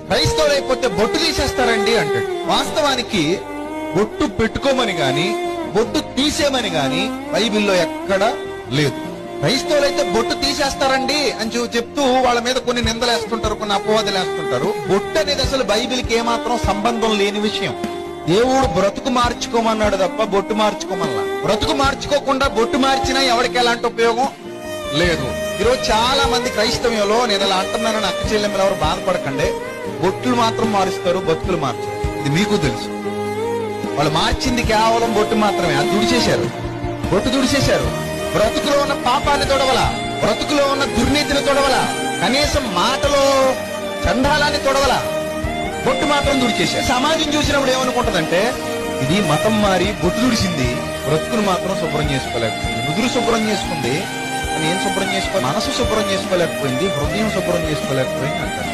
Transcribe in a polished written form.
క్రైస్తవులు అయిపోతే బొట్టు తీసేస్తారండి అంటాడు. వాస్తవానికి బొట్టు పెట్టుకోమని గాని బొట్టు తీసేమని గాని బైబిల్లో ఎక్కడ లేదు. క్రైస్తవులైతే బొట్టు తీసేస్తారండి అని చెప్తూ వాళ్ళ మీద కొన్ని నిందలేస్తుంటారు, కొన్ని అపవాదులు వేస్తుంటారు. బొట్టు అనేది అసలు బైబిల్కి ఏమాత్రం సంబంధం లేని విషయం. దేవుడు బ్రతుకు మార్చుకోమన్నాడు తప్ప బొట్టు మార్చుకోమల్లా. బ్రతుకు మార్చుకోకుండా బొట్టు మార్చినా ఎవరికి ఎలాంటి ఉపయోగం లేదు. ఈరోజు చాలా మంది క్రైస్తవ్యంలో, నేను ఇలా అంటున్నానని అక్క చెల్లెమ్మలు ఎవరు బాధపడకండి, బొట్లు మాత్రం మారుస్తారు, బతుకులు మార్చరు. ఇది మీకు తెలుసు. వాళ్ళు మార్చింది కేవలం బొట్టు మాత్రమే. అది తుడిచేశారు, బొట్టు తుడిచేశారు. బ్రతుకులో ఉన్న పాపాన్ని తొడవల, బ్రతుకులో ఉన్న దుర్నీతిని తొడవల, కనీసం మాటలో చండాలాన్ని తొడవల, బొట్టు మాత్రం తుడిచేశారు. సమాజం చూసినప్పుడు ఏమనుకుంటదంటే, ఇది మతం మారి బొట్టు తుడిసింది, బ్రతుకును మాత్రం శుభ్రం చేసుకోలేకపోయింది. నుదురు శుభ్రం చేసుకుంది, నేను శుభ్రం చేసుకో, మనసు శుభ్రం చేసుకోలేకపోయింది, హృదయం శుభ్రం చేసుకోలేకపోయింది అంటారు.